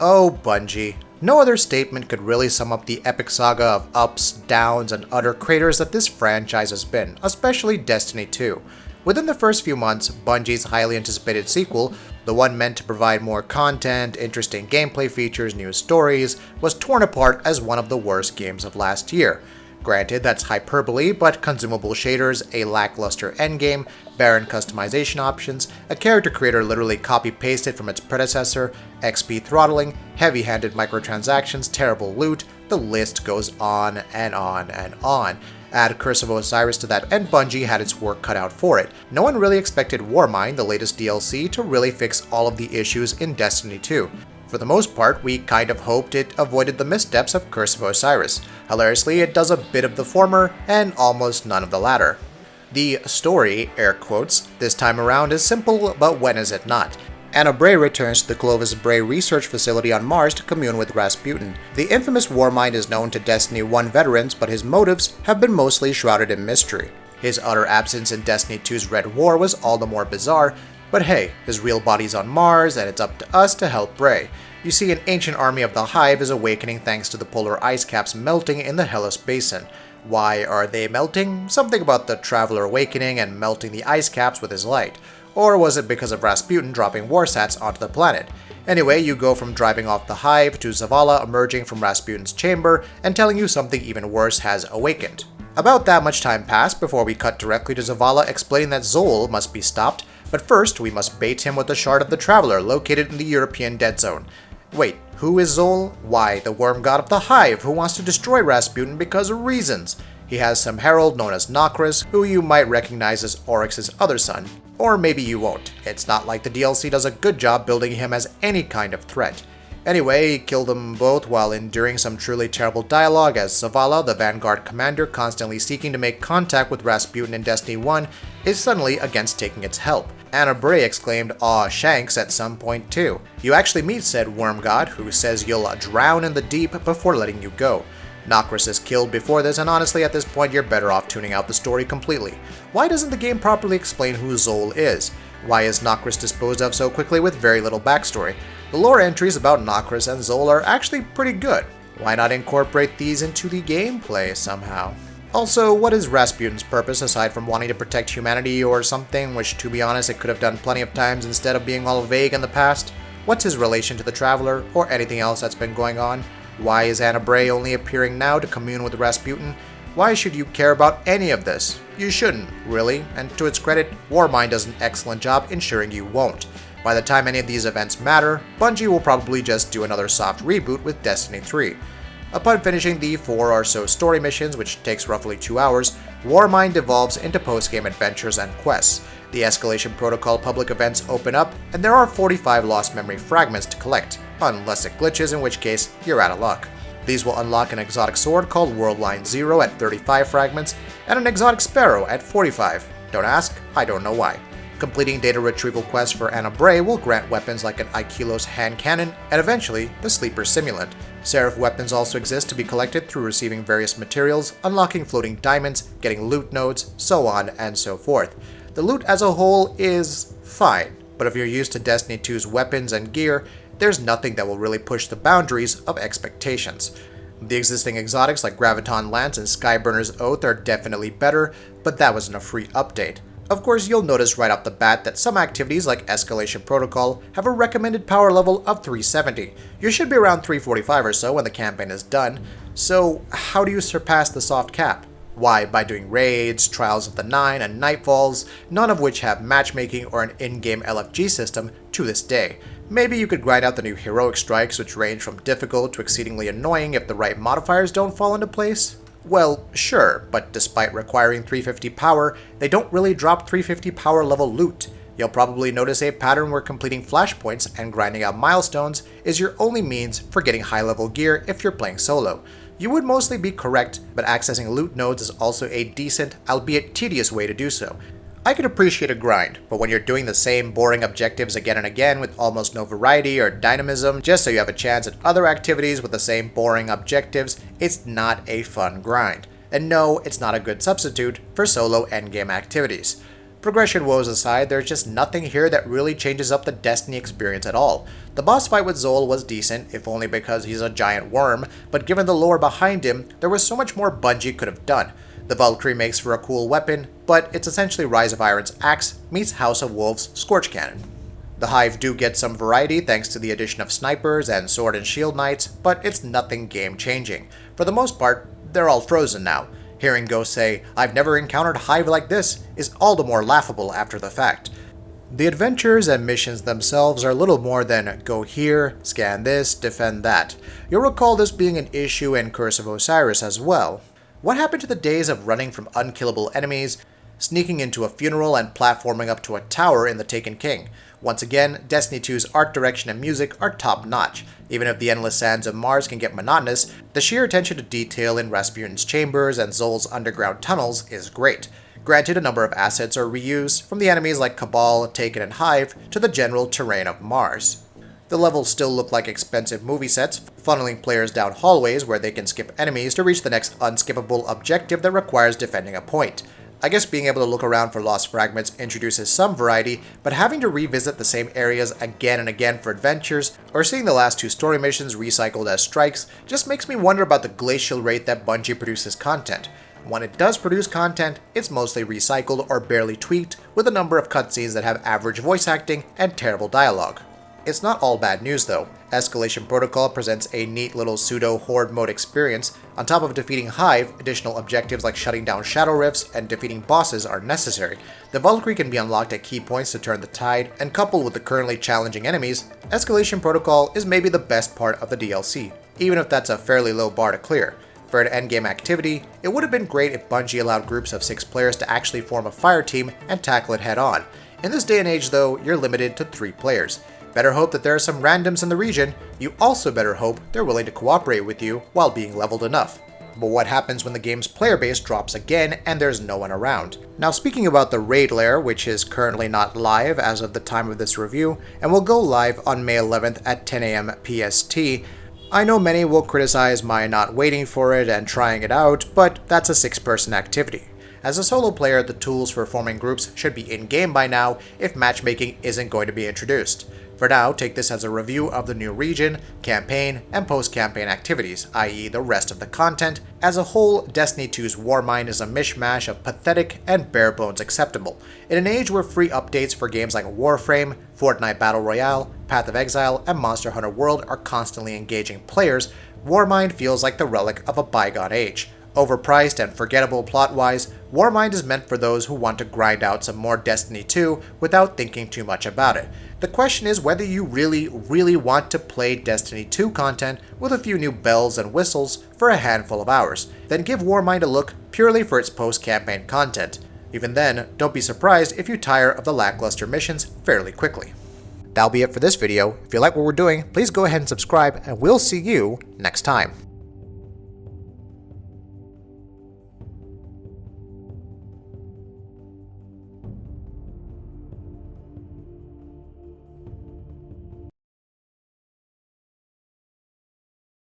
Oh, Bungie. No other statement could really sum up the epic saga of ups, downs, and utter craters that this franchise has been, especially Destiny 2. Within the first few months, Bungie's highly anticipated sequel, the one meant to provide more content, interesting gameplay features, new stories, was torn apart as one of the worst games of last year. Granted, that's hyperbole, but consumable shaders, a lackluster endgame, barren customization options, a character creator literally copy-pasted from its predecessor, XP throttling, heavy-handed microtransactions, terrible loot, the list goes on and on and on. Add Curse of Osiris to that, and Bungie had its work cut out for it. No one really expected Warmind, the latest DLC, to really fix all of the issues in Destiny 2. For the most part, we kind of hoped it avoided the missteps of Curse of Osiris. Hilariously, it does a bit of the former, and almost none of the latter. The story, air quotes, this time around is simple, but when is it not? Anna Bray returns to the Clovis Bray research facility on Mars to commune with Rasputin. The infamous Warmind is known to Destiny 1 veterans, but his motives have been mostly shrouded in mystery. His utter absence in Destiny 2's Red War was all the more bizarre, but hey, his real body's on Mars, and it's up to us to help Bray. You see, an ancient army of the Hive is awakening thanks to the polar ice caps melting in the Hellas Basin. Why are they melting? Something about the Traveler awakening and melting the ice caps with his light. Or was it because of Rasputin dropping warsats onto the planet? Anyway, you go from driving off the Hive to Zavala emerging from Rasputin's chamber and telling you something even worse has awakened. About that much time passed before we cut directly to Zavala explaining that Zol must be stopped, but first we must bait him with the shard of the Traveler located in the European Dead Zone. Wait, who is Zol? Why, the worm god of the Hive who wants to destroy Rasputin because of reasons. He has some herald known as Nokris, who you might recognize as Oryx's other son. Or maybe you won't. It's not like the DLC does a good job building him as any kind of threat. Anyway, he killed them both while enduring some truly terrible dialogue as Zavala, the Vanguard commander constantly seeking to make contact with Rasputin in Destiny 1, is suddenly against taking its help. Anna Bray exclaimed "Aw, Shanks" at some point too. You actually meet said worm god, who says you'll drown in the deep before letting you go. Nokris is killed before this, and honestly at this point you're better off tuning out the story completely. Why doesn't the game properly explain who Zol is? Why is Nokris disposed of so quickly with very little backstory? The lore entries about Nokris and Zol are actually pretty good. Why not incorporate these into the gameplay somehow? Also, what is Rasputin's purpose aside from wanting to protect humanity or something, which to be honest it could have done plenty of times instead of being all vague in the past? What's his relation to the Traveler, or anything else that's been going on? Why is Anna Bray only appearing now to commune with Rasputin? Why should you care about any of this? You shouldn't, really, and to its credit, Warmind does an excellent job ensuring you won't. By the time any of these events matter, Bungie will probably just do another soft reboot with Destiny 3. Upon finishing the 4 or so story missions, which takes roughly 2 hours, Warmind devolves into post-game adventures and quests. The Escalation Protocol public events open up, and there are 45 lost memory fragments to collect, unless it glitches, in which case you're out of luck. These will unlock an exotic sword called Worldline Zero at 35 fragments, and an exotic sparrow at 45. Don't ask, I don't know why. Completing data retrieval quests for Anna Bray will grant weapons like an Aikilos hand cannon, and eventually, the Sleeper Simulant. Seraph weapons also exist to be collected through receiving various materials, unlocking floating diamonds, getting loot nodes, so on and so forth. The loot as a whole is fine, but if you're used to Destiny 2's weapons and gear, there's nothing that will really push the boundaries of expectations. The existing exotics like Graviton Lance and Skyburner's Oath are definitely better, but that wasn't a free update. Of course, you'll notice right off the bat that some activities like Escalation Protocol have a recommended power level of 370. You should be around 345 or so when the campaign is done, so how do you surpass the soft cap? Why, by doing raids, Trials of the Nine, and Nightfalls, none of which have matchmaking or an in-game LFG system to this day. Maybe you could grind out the new heroic strikes, which range from difficult to exceedingly annoying if the right modifiers don't fall into place? Well, sure, but despite requiring 350 power, they don't really drop 350 power level loot. You'll probably notice a pattern where completing flashpoints and grinding out milestones is your only means for getting high level gear if you're playing solo. You would mostly be correct, but accessing loot nodes is also a decent, albeit tedious way to do so. I can appreciate a grind, but when you're doing the same boring objectives again and again with almost no variety or dynamism just so you have a chance at other activities with the same boring objectives, it's not a fun grind. And no, it's not a good substitute for solo endgame activities. Progression woes aside, there's just nothing here that really changes up the Destiny experience at all. The boss fight with Zol was decent, if only because he's a giant worm, but given the lore behind him, there was so much more Bungie could have done. The Valkyrie makes for a cool weapon, but it's essentially Rise of Iron's axe meets House of Wolves' Scorch Cannon. The Hive do get some variety thanks to the addition of snipers and sword and shield knights, but it's nothing game-changing. For the most part, they're all frozen now. Hearing Ghost say, "I've never encountered Hive like this," is all the more laughable after the fact. The adventures and missions themselves are little more than go here, scan this, defend that. You'll recall this being an issue in Curse of Osiris as well. What happened to the days of running from unkillable enemies, sneaking into a funeral, and platforming up to a tower in The Taken King? Once again, Destiny 2's art direction and music are top-notch. Even if the endless sands of Mars can get monotonous, the sheer attention to detail in Rasputin's chambers and Zol's underground tunnels is great. Granted, a number of assets are reused, from the enemies like Cabal, Taken, and Hive, to the general terrain of Mars. The levels still look like expensive movie sets, funneling players down hallways where they can skip enemies to reach the next unskippable objective that requires defending a point. I guess being able to look around for lost fragments introduces some variety, but having to revisit the same areas again and again for adventures, or seeing the last 2 story missions recycled as strikes, just makes me wonder about the glacial rate that Bungie produces content. When it does produce content, it's mostly recycled or barely tweaked, with a number of cutscenes that have average voice acting and terrible dialogue. It's not all bad news though. Escalation Protocol presents a neat little pseudo-horde mode experience. On top of defeating Hive, additional objectives like shutting down shadow rifts and defeating bosses are necessary. The Valkyrie can be unlocked at key points to turn the tide, and coupled with the currently challenging enemies, Escalation Protocol is maybe the best part of the DLC, even if that's a fairly low bar to clear. For an endgame activity, it would have been great if Bungie allowed groups of 6 players to actually form a fire team and tackle it head-on. In this day and age though, you're limited to 3 players. Better hope that there are some randoms in the region. You also better hope they're willing to cooperate with you while being leveled enough. But what happens when the game's player base drops again and there's no one around? Now, speaking about the raid lair, which is currently not live as of the time of this review, and will go live on May 11th at 10 AM PST, I know many will criticize my not waiting for it and trying it out, but that's a 6-person activity. As a solo player, the tools for forming groups should be in-game by now if matchmaking isn't going to be introduced. For now, take this as a review of the new region, campaign, and post-campaign activities, i.e. the rest of the content. As a whole, Destiny 2's Warmind is a mishmash of pathetic and bare-bones acceptable. In an age where free updates for games like Warframe, Fortnite Battle Royale, Path of Exile, and Monster Hunter World are constantly engaging players, Warmind feels like the relic of a bygone age. Overpriced and forgettable plot-wise, Warmind is meant for those who want to grind out some more Destiny 2 without thinking too much about it. The question is whether you really want to play Destiny 2 content with a few new bells and whistles for a handful of hours. Then give Warmind a look purely for its post-campaign content. Even then, don't be surprised if you tire of the lackluster missions fairly quickly. That'll be it for this video. If you like what we're doing, please go ahead and subscribe, and we'll see you next time.